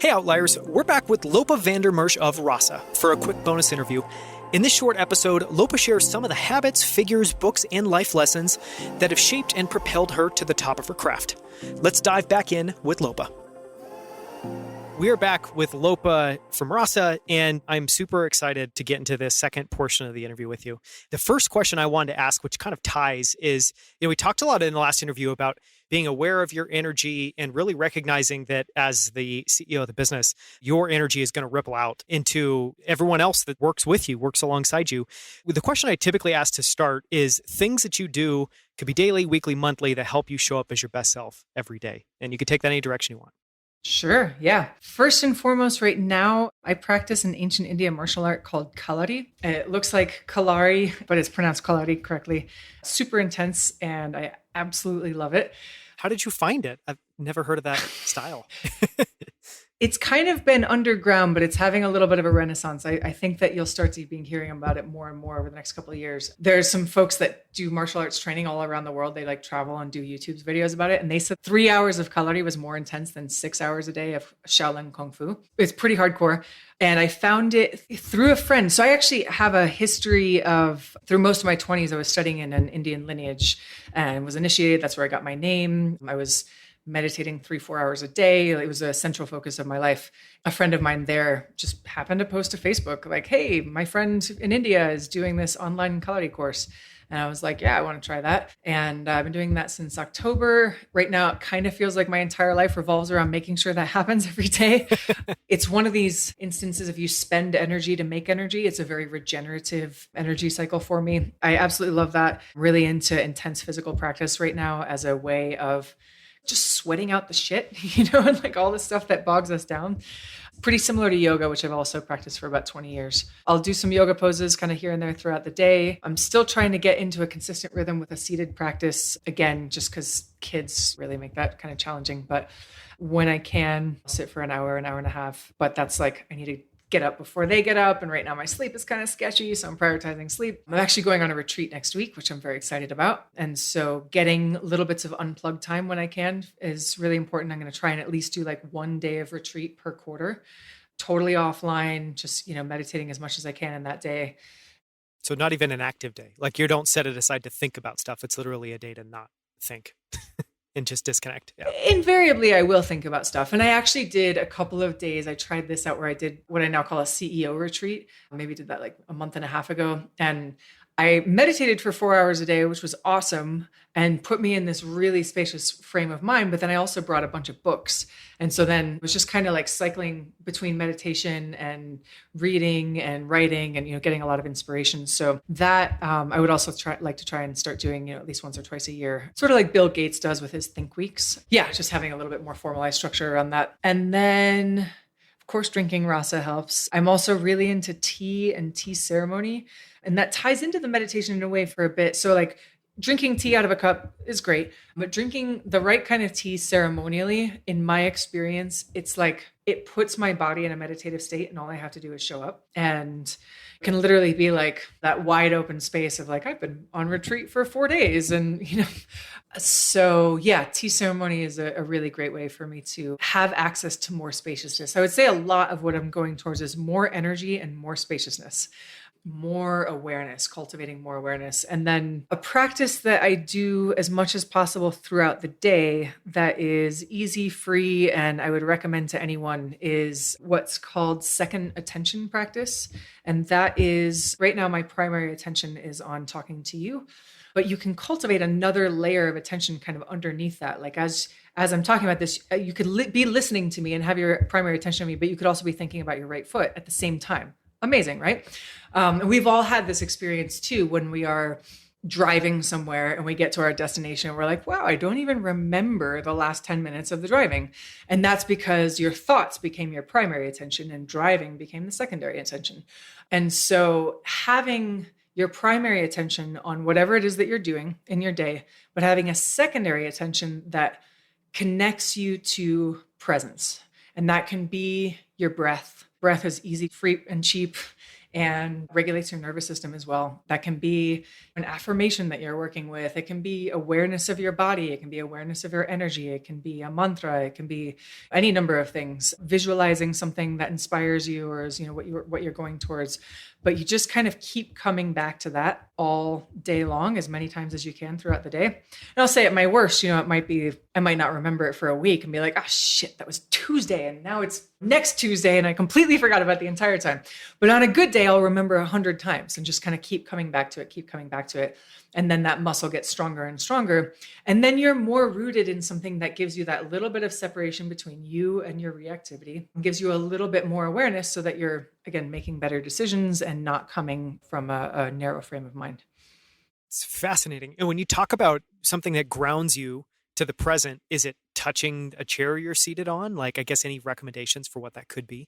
Hey Outliers, we're back with Lopa Mersch of Rasa for a quick bonus interview. In this short episode, Lopa shares some of the habits, figures, books, and life lessons that have shaped and propelled her to the top of her craft. Let's dive back in with Lopa. We are back with Lopa from Rasa, and I'm super excited to get into this second portion of the interview with you. The first question I wanted to ask, which kind of ties, is, we talked a lot in the last interview about being aware of your energy and really recognizing that as the CEO of the business, your energy is going to ripple out into everyone else that works with you, works alongside you. The question I typically ask to start is things that you do, could be daily, weekly, monthly, that help you show up as your best self every day. And you can take that any direction you want. Sure. Yeah. First and foremost, right now, I practice an ancient Indian martial art called Kalari. It looks like Kalari, but it's pronounced Kalari correctly. Super intense, and I absolutely love it. How did you find it? I've never heard of that style. It's kind of been underground, but it's having a little bit of a renaissance. I think that you'll start to be hearing about it more and more over the next couple of years. There's some folks that do martial arts training all around the world. They like travel and do YouTube videos about it. And they said 3 hours of Kalari was more intense than 6 hours a day of Shaolin Kung Fu. It's pretty hardcore. And I found it through a friend. So I actually have a history of, through most of my 20s, I was studying in an Indian lineage and was initiated. That's where I got my name. I was meditating 3-4 hours a day. It was a central focus of my life. A friend of mine there just happened to post to Facebook like, hey, my friend in India is doing this online Kalari course. And I was like, yeah, I want to try that. And I've been doing that since October. Right now, it kind of feels like my entire life revolves around making sure that happens every day. It's one of these instances, if you spend energy to make energy, it's a very regenerative energy cycle for me. I absolutely love that. Really into intense physical practice right now as a way of just sweating out the shit, and like all the stuff that bogs us down. Pretty similar to yoga, which I've also practiced for about 20 years. I'll do some yoga poses kind of here and there throughout the day. I'm still trying to get into a consistent rhythm with a seated practice. Again, just because kids really make that kind of challenging. But when I can, I'll sit for an hour and a half. But that's like, I need to get up before they get up. And right now my sleep is kind of sketchy. So I'm prioritizing sleep. I'm actually going on a retreat next week, which I'm very excited about. And so getting little bits of unplugged time when I can is really important. I'm going to try and at least do like 1 day of retreat per quarter, totally offline, just, meditating as much as I can in that day. So not even an active day. Like you don't set it aside to think about stuff. It's literally a day to not think. And just disconnect. Yeah. Invariably, I will think about stuff. And I actually did a couple of days. I tried this out where I did what I now call a CEO retreat. Maybe did that like a month and a half ago. And I meditated for 4 hours a day, which was awesome and put me in this really spacious frame of mind. But then I also brought a bunch of books. And so then it was just kind of like cycling between meditation and reading and writing and, getting a lot of inspiration. So that I would also like to try and start doing, at least once or twice a year, sort of like Bill Gates does with his Think Weeks. Yeah, just having a little bit more formalized structure around that. And then, of course, drinking Rasa helps. I'm also really into tea and tea ceremony. And that ties into the meditation in a way for a bit. So like drinking tea out of a cup is great, but drinking the right kind of tea ceremonially, in my experience, it's like it puts my body in a meditative state and all I have to do is show up. And it can literally be like that wide open space of like, I've been on retreat for 4 days. And, so yeah, tea ceremony is a really great way for me to have access to more spaciousness. I would say a lot of what I'm going towards is more energy and more spaciousness. More awareness, cultivating more awareness. And then a practice that I do as much as possible throughout the day that is easy, free, and I would recommend to anyone is what's called second attention practice. And that is, right now, my primary attention is on talking to you, but you can cultivate another layer of attention kind of underneath that. Like as I'm talking about this, you could be listening to me and have your primary attention on me, but you could also be thinking about your right foot at the same time. Amazing, right? And we've all had this experience too, when we are driving somewhere and we get to our destination and we're like, wow, I don't even remember the last 10 minutes of the driving. And that's because your thoughts became your primary attention and driving became the secondary attention. And so having your primary attention on whatever it is that you're doing in your day, but having a secondary attention that connects you to presence. And that can be your breath. Breath is easy, free, and cheap. and regulates your nervous system as well. That can be an affirmation that you're working with. It can be awareness of your body. It can be awareness of your energy. It can be a mantra. It can be any number of things. Visualizing something that inspires you or is, what you're going towards. But you just kind of keep coming back to that all day long, as many times as you can throughout the day. And I'll say at my worst, I might not remember it for a week and be like, oh shit, that was Tuesday. And now it's next Tuesday. And I completely forgot about the entire time. But on a good day, I'll remember 100 times and just kind of keep coming back to it. And then that muscle gets stronger and stronger. And then you're more rooted in something that gives you that little bit of separation between you and your reactivity, and gives you a little bit more awareness so that you're, again, making better decisions and not coming from a narrow frame of mind. It's fascinating. And when you talk about something that grounds you to the present, is it touching a chair you're seated on? Like, I guess any recommendations for what that could be?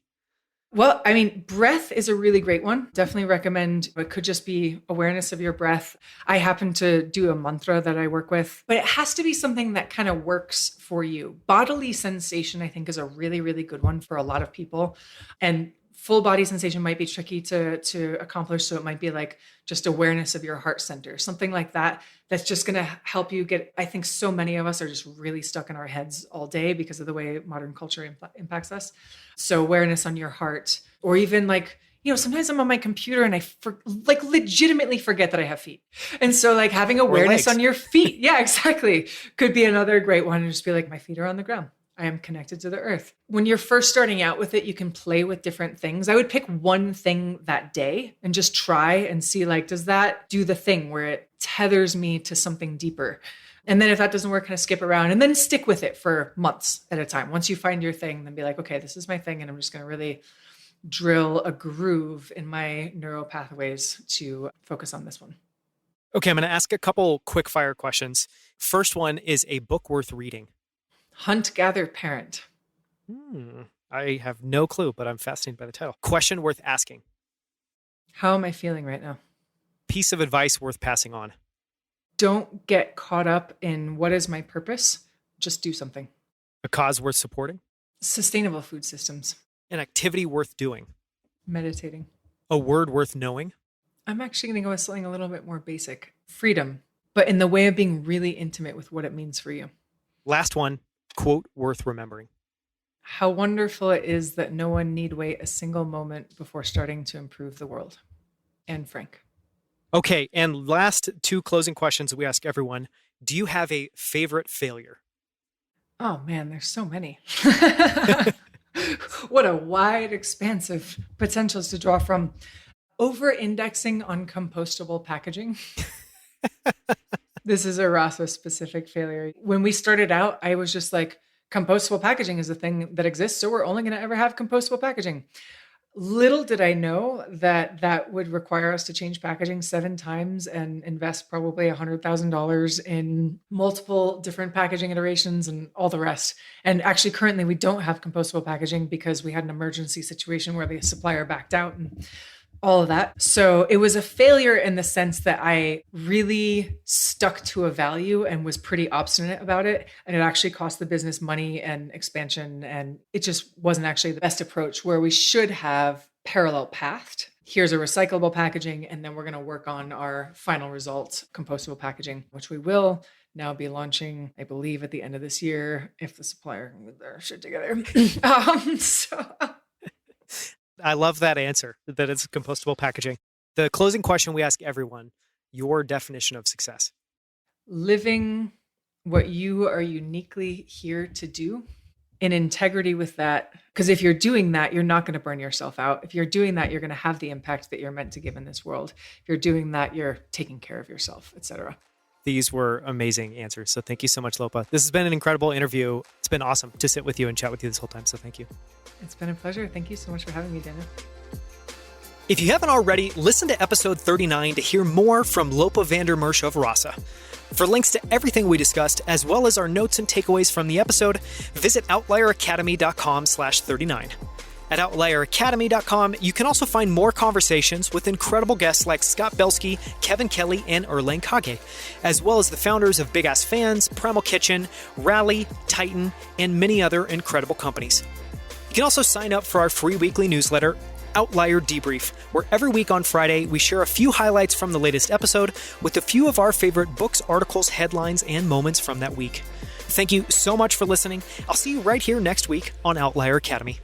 Well, I mean, breath is a really great one. Definitely recommend. It could just be awareness of your breath. I happen to do a mantra that I work with, but it has to be something that kind of works for you. Bodily sensation, I think, is a really, really good one for a lot of people. And full body sensation might be tricky to accomplish. So it might be like just awareness of your heart center, something like that. That's just going to help you get, I think so many of us are just really stuck in our heads all day because of the way modern culture impacts us. So awareness on your heart, or even like, sometimes I'm on my computer and I legitimately forget that I have feet. And so like having awareness on your feet. Yeah, exactly. Could be another great one. And just be like, my feet are on the ground. I am connected to the earth. When you're first starting out with it, you can play with different things. I would pick one thing that day and just try and see, like, does that do the thing where it tethers me to something deeper? And then if that doesn't work, kind of skip around and then stick with it for months at a time. Once you find your thing, then be like, okay, this is my thing. And I'm just going to really drill a groove in my neural pathways to focus on this one. Okay, I'm going to ask a couple quick fire questions. First one is a book worth reading. Hunt, Gather, Parent. I have no clue, but I'm fascinated by the title. Question worth asking. How am I feeling right now? Piece of advice worth passing on. Don't get caught up in what is my purpose. Just do something. A cause worth supporting. Sustainable food systems. An activity worth doing. Meditating. A word worth knowing. I'm actually going to go with something a little bit more basic. Freedom, but in the way of being really intimate with what it means for you. Last one. Quote worth remembering. How wonderful it is that no one need wait a single moment before starting to improve the world. Anne Frank. Okay, and last two closing questions we ask everyone. Do you have a favorite failure? Oh man, there's so many. What a wide, expansive potentials to draw from. Over-indexing on compostable packaging. This is a Rasa specific failure. When we started out, I was just like, compostable packaging is a thing that exists, so we're only going to ever have compostable packaging. Little did I know that would require us to change packaging 7 times and invest probably $100,000 in multiple different packaging iterations and all the rest. And actually, currently, we don't have compostable packaging because we had an emergency situation where the supplier backed out and all of that. So it was a failure in the sense that I really stuck to a value and was pretty obstinate about it. And it actually cost the business money and expansion. And it just wasn't actually the best approach, where we should have parallel pathed. Here's a recyclable packaging, and then we're going to work on our final result, compostable packaging, which we will now be launching, I believe, at the end of this year, if the supplier can get their shit together. I love that answer, that it's compostable packaging. The closing question we ask everyone, your definition of success. Living what you are uniquely here to do in integrity with that. Because if you're doing that, you're not going to burn yourself out. If you're doing that, you're going to have the impact that you're meant to give in this world. If you're doing that, you're taking care of yourself, etc. These were amazing answers. So thank you so much, Lopa. This has been an incredible interview. It's been awesome to sit with you and chat with you this whole time. So thank you. It's been a pleasure. Thank you so much for having me, Daniel. If you haven't already, listen to episode 39 to hear more from Lopa Mersch of Rasa. For links to everything we discussed, as well as our notes and takeaways from the episode, visit outlieracademy.com/39. At outlieracademy.com, you can also find more conversations with incredible guests like Scott Belsky, Kevin Kelly, and Erlang Kage, as well as the founders of Big Ass Fans, Primal Kitchen, Rally, Titan, and many other incredible companies. You can also sign up for our free weekly newsletter Outlier Debrief, where every week on Friday we share a few highlights from the latest episode with a few of our favorite books, articles, headlines, and moments from that week. Thank you so much for listening. I'll see you right here next week on Outlier Academy.